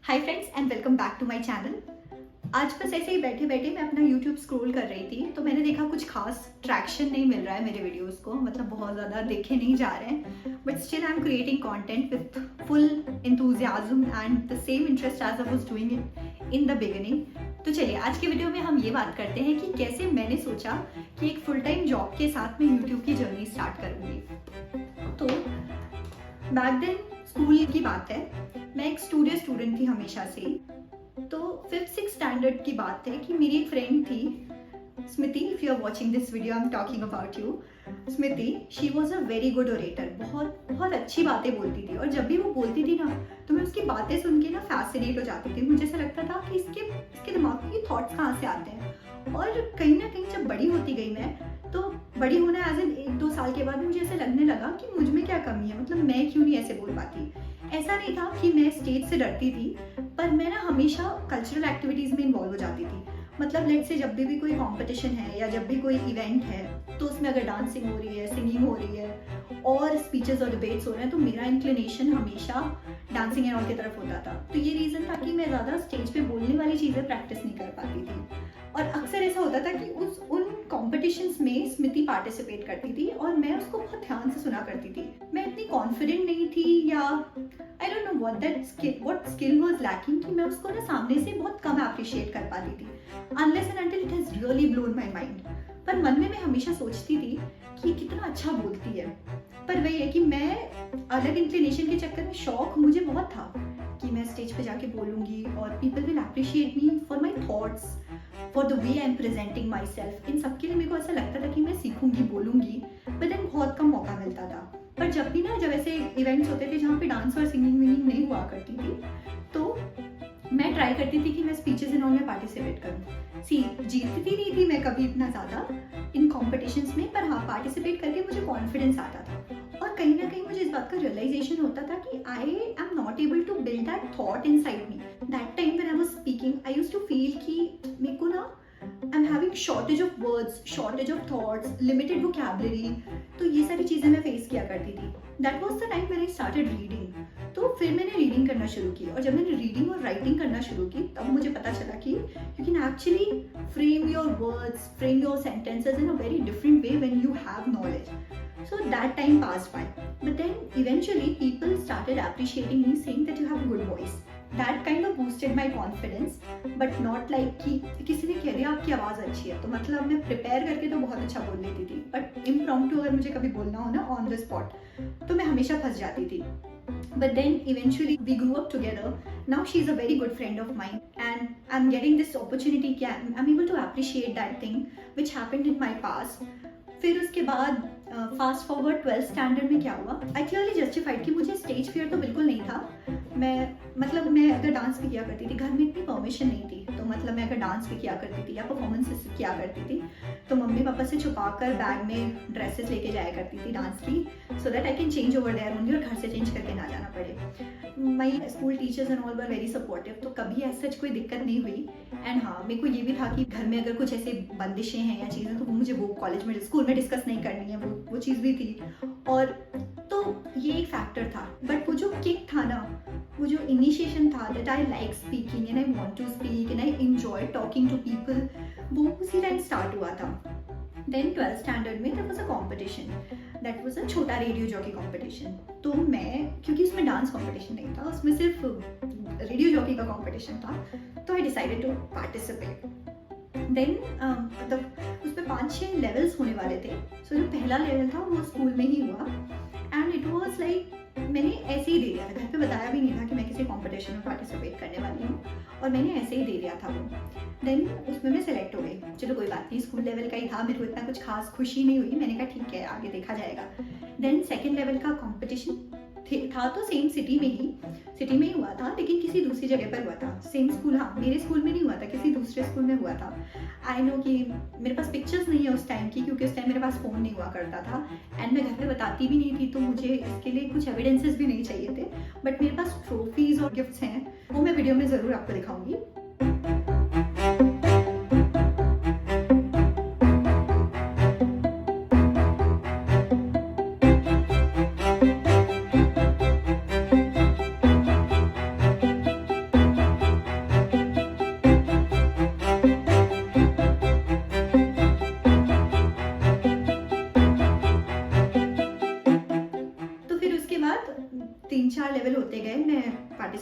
Hi friends and welcome back to my channel. आज बस ऐसे ही बैठे बैठे मैं अपना यूट्यूब स्क्रॉल कर रही थी तो मैंने देखा कुछ खास ट्रैक्शन नहीं मिल रहा है मेरे वीडियोस को, मतलब बहुत ज़्यादा देखे नहीं जा रहे हैं। But still I am creating content with full enthusiasm and the same interest as I was doing it in the beginning. तो चलिए आज की वीडियो में हम ये बात करते हैं कि कैसे मैंने सोचा कि एक फुल टाइम जॉब के साथ मैं यूट्यूब की जर्नी स्टार्ट करूँगी। तो बैक देन स्कूल की बात है, मैं एक स्टूडेंट थी हमेशा से। तो 5th-6th स्टैंडर्ड की बात है कि मेरी एक फ्रेंड थी Smriti. If you are watching this video I am talking about you Smriti. She was a very good orator, बहुत बहुत अच्छी बातें बोलती थी और जब भी वो बोलती थी ना तो मैं उसकी बातें सुन के ना फैसिनेट हो जाती थी। मुझे ऐसा लगता था कि इसके दिमाग में ये थॉट्स कहाँ से आते हैं। और कहीं ना कहीं जब बड़ी होती गई मैं, तो बड़ी होना एज एन 1-2 साल के बाद मुझे ऐसे लगने लगा कि मुझ में क्या कमी है, मतलब मैं क्यों नहीं ऐसे बोल पाती। ऐसा नहीं था कि मैं स्टेज से डरती थी, पर मैं ना हमेशा कल्चरल एक्टिविटीज़ में इन्वॉल्व हो जाती थी। मतलब लेट से जब भी कोई कंपटीशन है या जब भी कोई इवेंट है तो उसमें अगर डांसिंग हो रही है, सिंगिंग हो रही है और स्पीचेस और डिबेट्स हो रहे हैं तो मेरा इंक्लिनेशन हमेशा डांसिंग एंड ऑल की तरफ होता था। तो ये रीज़न था कि मैं ज़्यादा स्टेज पे बोलने वाली चीज़ें प्रैक्टिस नहीं कर पाती थी। और अक्सर ऐसा होता था कि उन कॉम्पिटिशंस में स्मृति पार्टिसिपेट करती थी और मैं उसको बहुत ध्यान से सुना करती थी। मैं इतनी कॉन्फिडेंट नहीं थी या I don't know what skill was lacking कि मैं उसको ना सामने से बहुत कम अप्रिशिएट कर पाती थी, unless and until it has really blown my mind. पर मन में मैं हमेशा सोचती थी कि ये कितना अच्छा बोलती है। पर वही है कि मैं अलग इंक्लिनेशन के चक्कर में शौक मुझे बहुत था कि मैं स्टेज पे जाके बोलूँगी और people will appreciate me for my thoughts, for the way I am presenting myself. इन सब के लिए मेरे को ऐसा लगता था कि मैं सीखूंगी, बोलूँगी, बट देन बहुत कम मौका मिलता था। पर जब ऐसे इवेंट्स होते थे जहाँ पे डांस और सिंगिंग विंगिंग नहीं हुआ करती थी तो मैं ट्राई करती थी कि मैं स्पीचेस इन ऑल में पार्टिसिपेट करूँ। जीतती नहीं थी मैं कभी इतना ज़्यादा इन कॉम्पिटिशन्स में, पर हाँ पार्टिसिपेट करके मुझे कॉन्फिडेंस आता था। और कहीं ना कहीं मुझे इस बात का रियलाइजेशन होता था कि I am not able to build that thought inside me. That time when I was speaking I used to feel कि मेरे को ना I am having shortage of words, shortage of thoughts, limited vocabulary. तो ये सारी चीज़ें मैं face किया करती थी। That was the time when I started reading. तो फिर मैंने रीडिंग करना शुरू की और जब मैंने रीडिंग और राइटिंग करना शुरू की तब मुझे पता चला कि you can actually frame your words, frame your sentences in a very different way when you have knowledge. So that time passed by, but then eventually people started appreciating me, saying that you have a good voice. That kind of boosted my confidence, but not like कि किसी ने कह दिया आपकी आवाज़ अच्छी है तो मतलब मैं प्रिपेयर करके तो बहुत अच्छा बोल लेती थी, बट इम्प्रॉम्प्टू अगर मुझे कभी बोलना हो ना ऑन द स्पॉट तो मैं हमेशा फंस जाती थी. But then eventually we grew up together. Now she's a very good friend of mine and I'm getting this opportunity. I'm able to appreciate that thing which happened in my past. फिर उसके बाद fast forward 12th standard में क्या हुआ, I clearly justified कि मुझे stage fear तो बिल्कुल नहीं था. मैं अगर डांस भी किया करती थी, घर में इतनी परमिशन नहीं थी, तो मतलब मैं अगर डांस भी किया करती थी या परफॉर्मेंसेस किया करती थी तो मम्मी पापा से छुपा कर बैग में ड्रेसेस लेके जाया करती थी डांस की, so that I can change over there only और घर से चेंज करके ना जाना पड़े. My school teachers and all were very supportive, तो कभी ऐसा कोई दिक्कत नहीं हुई. एंड हाँ, मेरे को ये भी था कि घर में अगर कुछ ऐसे बंदिशें हैं या चीज़ें तो मुझे वो कॉलेज में स्कूल में डिस्कस नहीं करनी है, वो चीज़ भी थी. और तो ये एक फैक्टर था, बट वो जो किक था ना, वो जो इनिशिएशन था that I like speaking and I want to speak and I enjoy talking to people, वो उसी टाइम स्टार्ट हुआ था. देन 12th स्टैंडर्ड में there was a competition, that was a छोटा रेडियो जॉकी कॉम्पिटिशन. तो मैं, क्योंकि उसमें डांस कॉम्पिटिशन नहीं था, उसमें सिर्फ रेडियो जॉकी का कॉम्पिटिशन था, तो I decided to participate. Then मतलब उसमें 5-6 लेवल्स होने वाले थे. सो जो पहला लेवल था वो स्कूल में ही हुआ एंड इट वाज लाइक मैंने ऐसे ही दे दिया था, घर पे बताया भी नहीं था कि मैं किसी कंपटीशन में पार्टिसिपेट करने वाली हूँ और मैंने ऐसे ही दे दिया था वो. देन उसमें मैं सेलेक्ट हो गई. चलो कोई बात नहीं, स्कूल लेवल का ही था, मेरे को इतना कुछ खास खुशी नहीं हुई. मैंने कहा ठीक है आगे देखा जाएगा. देन सेकेंड लेवल का कॉम्पिटिशन था तो सेम सिटी में ही हुआ था, लेकिन किसी दूसरी जगह पर हुआ था. सेम स्कूल, हाँ मेरे स्कूल में नहीं हुआ था, किसी दूसरे स्कूल में हुआ था. आई नो कि मेरे पास पिक्चर्स नहीं है उस टाइम की, क्योंकि उस टाइम मेरे पास फ़ोन नहीं हुआ करता था एंड मैं घर पे बताती भी नहीं थी, तो मुझे इसके लिए कुछ एविडेंसेस भी नहीं चाहिए थे. बट मेरे पास ट्रॉफीज़ और गिफ्ट्स हैं, वो मैं वीडियो में ज़रूर आपको दिखाऊंगी.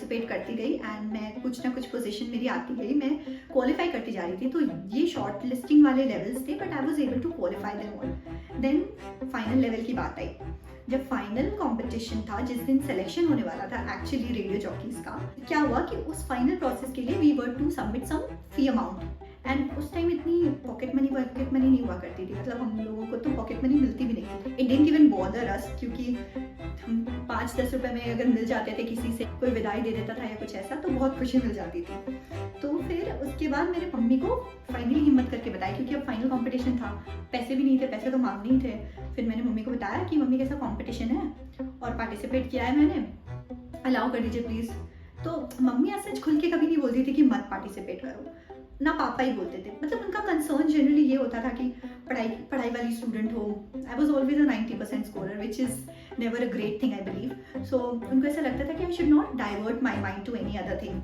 पार्टिसिपेट करती गई एंड मैं कुछ ना कुछ पोजीशन मेरी आती गई, मैं क्वालिफाई करती जा रही थी। तो ये शॉर्ट लिस्टिंग वाले लेवल्स थे, but I was able to qualify them all. Then final level की बात आई। जब फाइनल कंपटीशन था, जिस दिन सिलेक्शन होने वाला था एक्चुअली रेडियो जॉकीज का, क्या हुआ कि उस फाइनल प्रोसेस के लिए we were to submit some fee amount. And उस टाइम इतनी पॉकेट मनी नहीं हुआ करती थी, मतलब हम लोगों को तो पॉकेट मनी मिलती भी नहीं थी। इट डिडंट इवन बॉदर अस, क्योंकि हम 5-10 रुपए में अगर मिल जाते थे, किसी से कोई विदाई दे देता था या कुछ ऐसा, तो बहुत खुशी मिल जाती थी। तो फिर उसके बाद मेरे मम्मी को फाइनली हिम्मत करके बताया, क्योंकि अब फाइनल कंपटीशन था, पैसे भी नहीं थे, पैसे तो मांगने ही थे। फिर मैंने मम्मी को बताया कि मम्मी कैसा कंपटीशन है और पार्टिसिपेट किया है मैंने, अलाउ कर दीजिए प्लीज़। तो मम्मी ऐसा खुल के कभी नहीं बोलती थी कि मत पार्टिसिपेट करो, ना पापा ही बोलते थे। मतलब उनका कंसर्न जनरली ये होता था कि पढ़ाई वाली स्टूडेंट हो। I was always a 90% scorer, which is never a great thing I believe. So उनको ऐसा लगता था कि I should not divert my mind to any other thing.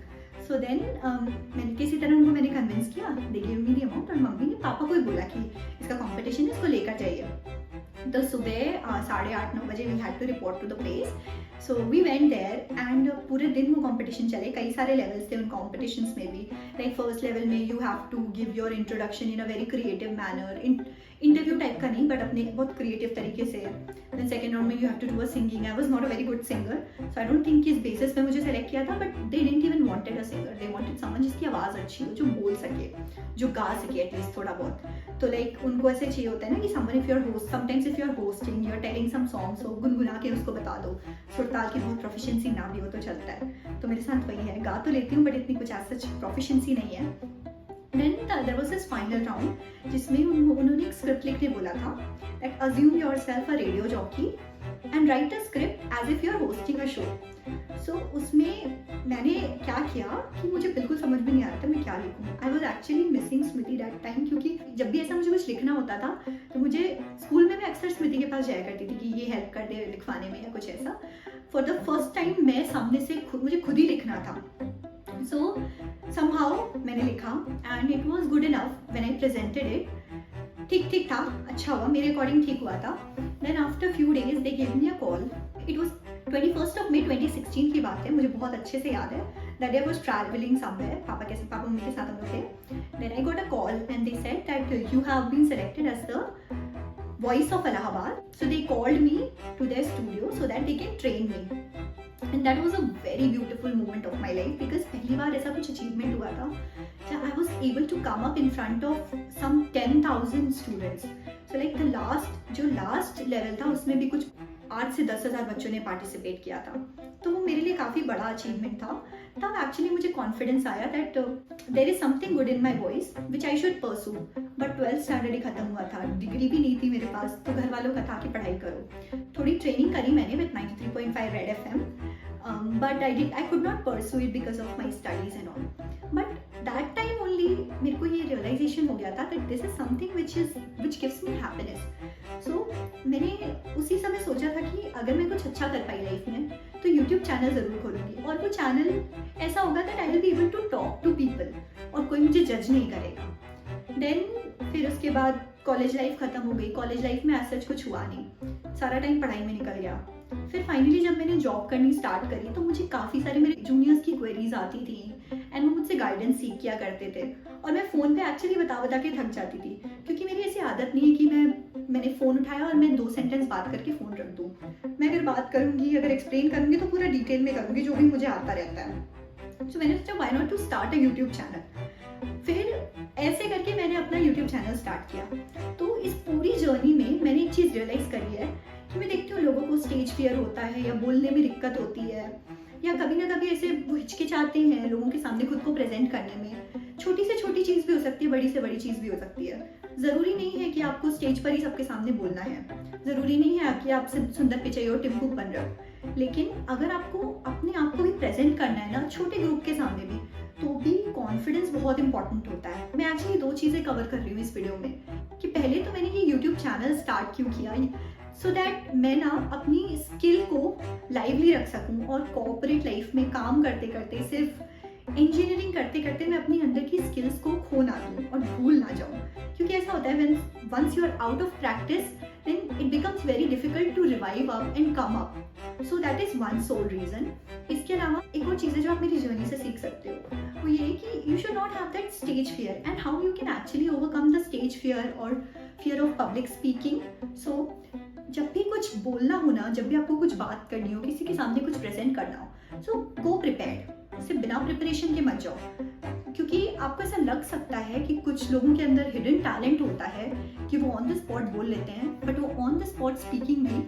So then मैंने किसी तरह उनको मैंने कन्विंस किया, they give me the amount. और मम्मी ने पापा को ही बोला कि इसका कॉम्पिटिशन है, इसको लेकर जाइए। तो सुबह 8:30-9 बजे we had to report to the place. So we went there and पूरे दिन वो कंपटीशन चले। कई सारे लेवल्स थे उन कॉम्पिटिशन्स में भी। लाइक फर्स्ट लेवल में you have to give your introduction in a very creative manner, interview type का नहीं, बट अपने बहुत क्रिएटिव तरीके से। देन सेकंड राउंड में you have to do a singing. I was not a very good singer, so I don't think किस बेसिस पे मुझे सेलेक्ट किया था, but they didn't even wanted a singer, they wanted someone जिसकी आवाज़ अच्छी हो, जो बोल सके, जो गा सके एटलीस्ट थोड़ा बहुत। तो लाइक उनको ऐसे चाहिए होता है ना कि someone if you are host, sometimes if you are hosting, you are telling some songs, हो गुनगुना के उसको बता दो। सुरताल की बहुत प्रोफिशिएंसी ना भी हो तो चलता है। तो मेरे साथ वही है, गा तो लेती हूँ बट इतनी कुछ ऐसा प्रोफिशिएंसी नहीं है। Then there was this final round जिसमें उन्होंने एक स्क्रिप्ट लिखने बोला था, that assume yourself a radio jockey and write a script as if you are hosting a show. So उसमें मैंने क्या किया कि मुझे बिल्कुल समझ में नहीं आ रहा था मैं क्या लिखूँ। I was actually missing Smriti that time, क्योंकि जब भी ऐसा मुझे कुछ लिखना होता था तो मुझे स्कूल में मैं अक्सर स्मृति के पास जाया करती थी कि ये हेल्प कर दे लिखवाने में या कुछ ऐसा। फॉर द फर्स्ट टाइम मैं सामने से मुझे खुद ही लिखना था। So somehow मैंने लिखा and it was good enough when I presented it. ठीक था, अच्छा हुआ, मेरे अकॉर्डिंग ठीक हुआ था। Then after few days they gave me a call. It was 21st of May 2016 की बात है, मुझे बहुत अच्छे से याद है। That day I was traveling somewhere, papa mummy के साथ हम लोग थे। Then I got a call and they said that you have been selected as the voice of Allahabad. So they called me to their studio so that they can train me. And that was a very beautiful moment of my life, because पहली बार ऐसा कुछ achievement हुआ था जब I was able to come up in front of some 10,000 students. So like जो last level था उसमें भी कुछ 8 से 10,000 बच्चों ने पार्टिसिपेट किया था। तो वो मेरे लिए काफ़ी बड़ा अचीवमेंट था। तब एक्चुअली मुझे कॉन्फिडेंस आया that there is something good in my voice which I should pursue. But 12th standard ही खत्म हुआ था, डिग्री भी नहीं थी मेरे पास, तो घर वालों का था कि पढ़ाई करो। थोड़ी ट्रेनिंग करी मैंने with 93.5 red FM, but I could not pursue it because of my studies and all. But that time only मेरे को ये realization हो गया था that this is something which gives me happiness. So मैंने उसी समय सोचा था कि अगर मैं कुछ अच्छा कर पाई लाइफ में तो YouTube चैनल ज़रूर खोलूँगी, और वो चैनल ऐसा होगा that I will be able to talk to people और कोई मुझे जज नहीं करेगा। देन फिर उसके बाद कॉलेज लाइफ ख़त्म हो गई। कॉलेज लाइफ में ऐसा कुछ हुआ नहीं, सारा टाइम पढ़ाई में निकल गया। फिर फाइनली जब मैंने जॉब करनी स्टार्ट करी तो मुझे काफ़ी सारे मेरे जूनियर्स की क्वेरीज आती थी एंड वो मुझसे गाइडेंस सीख किया करते थे, और मैं फ़ोन पे एक्चुअली बता के थक जाती थी, क्योंकि मेरी ऐसी आदत नहीं है कि मैंने फ़ोन उठाया और मैं 2 सेंटेंस बात करके फ़ोन रख दूँ। मैं अगर बात करूँगी, अगर एक्सप्लेन करूँगी तो पूरा डिटेल में करूँगी, जो भी मुझे आता रहता है। तो मैंने सोचा why not to start a YouTube channel. फिर ऐसे करके मैंने अपना यूट्यूब चैनल स्टार्ट किया। तो इस पूरी जर्नी में मैंने एक चीज़ रियलाइज़ करी है कि मैं देखती हूँ लोगों को स्टेज फियर होता है या बोलने में दिक्कत होती है, या कभी ना कभी ऐसे वो हिचकिचाते हैं लोगों के सामने खुद को प्रेजेंट करने में। छोटी से छोटी चीज़ भी हो सकती है, बड़ी से बड़ी चीज़ भी हो सकती है। ज़रूरी नहीं है कि आपको स्टेज पर ही सबके सामने बोलना है, ज़रूरी नहीं है कि आप सुंदर पिचाई और टिम्पू बन रहे हो, लेकिन अगर आपको अपने आप को भी प्रेजेंट करना है ना, छोटे ग्रुप के सामने भी, तो भी कॉन्फिडेंस बहुत इंपॉर्टेंट होता है। मैं एक्चुअली 2 चीज़ें कवर कर रही हूँ इस वीडियो में, कि पहले तो मैंने ये यूट्यूब चैनल स्टार्ट क्यों किया, सो दैट मैं ना अपनी स्किल को लाइवली रख सकूं, और कॉर्पोरेट लाइफ में काम करते करते, सिर्फ इंजीनियरिंग करते करते मैं अपनी अंदर की स्किल्स को खो ना दूं और भूल ना जाऊं। क्योंकि ऐसा होता है once you are out of practice then it becomes very difficult to revive up and come up. So that is one sole reason. इसके अलावा एक और चीज़ है जो आप मेरी जर्नी से सीख सकते हो, वो ये कि you should not have that stage fear, and how you can actually overcome the stage fear और फियर ऑफ पब्लिक स्पीकिंग। सो जब भी कुछ बोलना हो ना, जब भी आपको कुछ बात करनी हो, किसी के सामने कुछ प्रेजेंट करना हो, सो गो प्रिपेयर्ड। सिर्फ बिना प्रिपरेशन के मत जाओ, क्योंकि आपको ऐसा लग सकता है कि कुछ लोगों के अंदर हिडन टैलेंट होता है कि वो ऑन द स्पॉट बोल लेते हैं, बट वो ऑन द स्पॉट स्पीकिंग भी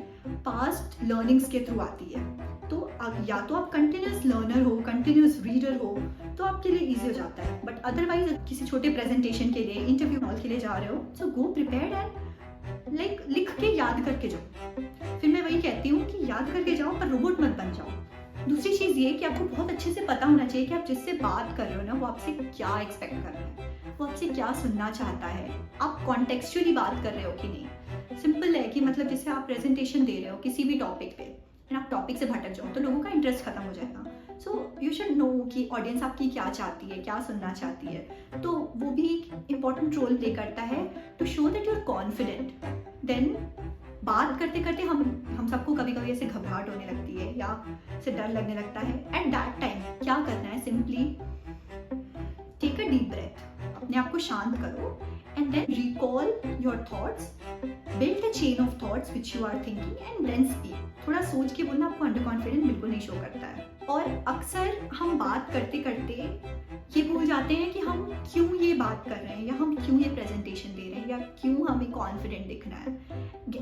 पास्ट लर्निंग्स के थ्रू आती है। तो या तो आप कंटिन्यूस लर्नर हो, कंटिन्यूस रीडर हो, तो आपके लिए ईजी हो जाता है। बट अदरवाइज किसी छोटे प्रेजेंटेशन के लिए, इंटरव्यू हॉल के लिए जा रहे हो, सो गो प्रिपेयर्ड एंड लाइक लिख के याद करके जाओ। फिर मैं वही कहती हूँ कि याद करके जाओ, पर रोबोट मत बन जाओ। दूसरी चीज़ ये कि आपको बहुत अच्छे से पता होना चाहिए कि आप जिससे बात कर रहे हो ना, वो आपसे क्या एक्सपेक्ट कर रहा है, वो आपसे क्या सुनना चाहता है, आप कॉन्टेक्चुअली बात कर रहे हो कि नहीं। सिंपल है कि मतलब जैसे आप प्रेजेंटेशन दे रहे हो किसी भी टॉपिक पे, एंड आप टॉपिक से भटक जाओ तो लोगों का इंटरेस्ट खत्म हो जाएगा। सो यू शुड नो कि ऑडियंस आपकी क्या चाहती है, क्या सुनना चाहती है। तो वो भी एक इम्पॉर्टेंट रोल प्ले करता है to show that you are confident. Then बात करते करते हम सबको कभी कभी ऐसे घबराहट होने लगती है या से डर लगने लगता है। एट दैट टाइम क्या करना है, simply take a deep breath, अपने आप को शांत करो, and then recall your thoughts, build a chain of thoughts which you are thinking, and then speak. थोड़ा सोच के बोलना आपको अंडर कॉन्फिडेंस बिल्कुल नहीं शो करता है। और अक्सर हम बात करते करते ये भूल जाते हैं कि हम क्यों ये बात कर रहे हैं, या हम क्यों ये प्रेजेंटेशन दे रहे हैं, या क्यों हमें कॉन्फिडेंट दिखना है।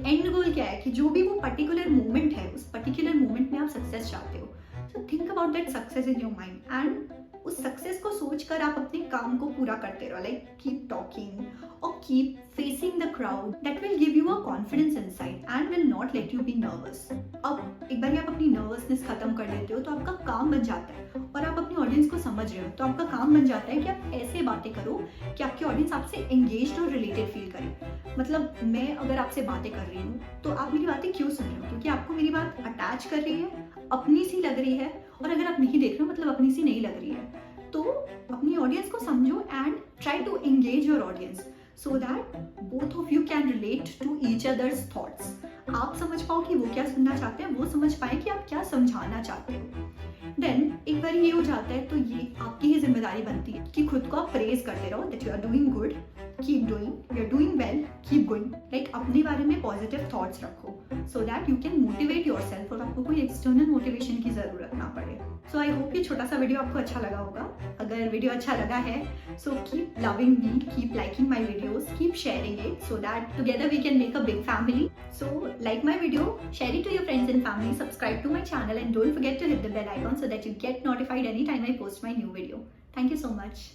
एंड गोल क्या है कि जो भी वो पर्टिकुलर मोमेंट है, उस पर्टिकुलर मोमेंट में आप सक्सेस चाहते हो। So think about that success in your mind, and उस सक्सेस को सोचकर आप अपने काम को पूरा करते रहो। लाइक कीप टॉकिंग और keep facing the crowd, that will give you a confidence inside and will not let you B nervous. अब एक बार आप अपनी नर्वसनेस खत्म कर लेते हो तो आपका काम बन जाता है, और आप अपनी ऑडियंस को समझ रहे हो तो आपका काम बन जाता है कि आप ऐसे बातें करो कि आपकी ऑडियंस आपसे एंगेज्ड और रिलेटेड फील करे। मतलब मैं अगर आपसे बातें कर रही हूँ तो आप मेरी बातें क्यों सुन रहे हो, क्योंकि आपको मेरी बात अटैच कर रही है, अपनी सी लग रही है। और अगर आप नहीं देख रहे हो मतलब अपनी सी नहीं लग रही है। तो अपनी ऑडियंस को समझो and try to engage your audience so that both of you can relate to each others thoughts. आप समझ पाओ कि वो क्या सुनना चाहते हैं, वो समझ पाए कि आप क्या समझाना चाहते हो। देन एक बार ये हो जाता है तो ये आपकी ही जिम्मेदारी बनती है कि खुद को आप प्रेज करते रहो, that you are doing good, keep doing, you are doing well, keep going. Like अपने बारे में पॉजिटिव थॉट्स रखो so that you can motivate yourself, और आपको कोई एक्सटर्नल मोटिवेशन की जरूरत ना पड़े। सो आई होप ये छोटा सा वीडियो आपको अच्छा लगा होगा। अगर वीडियो अच्छा लगा है so keep loving me, keep liking my videos, keep sharing it so that together we can make a big family. So like my video, share it to your friends and family, subscribe to my channel, and don't forget to hit the bell icon so that you get notified anytime I post my new video. Thank you so much.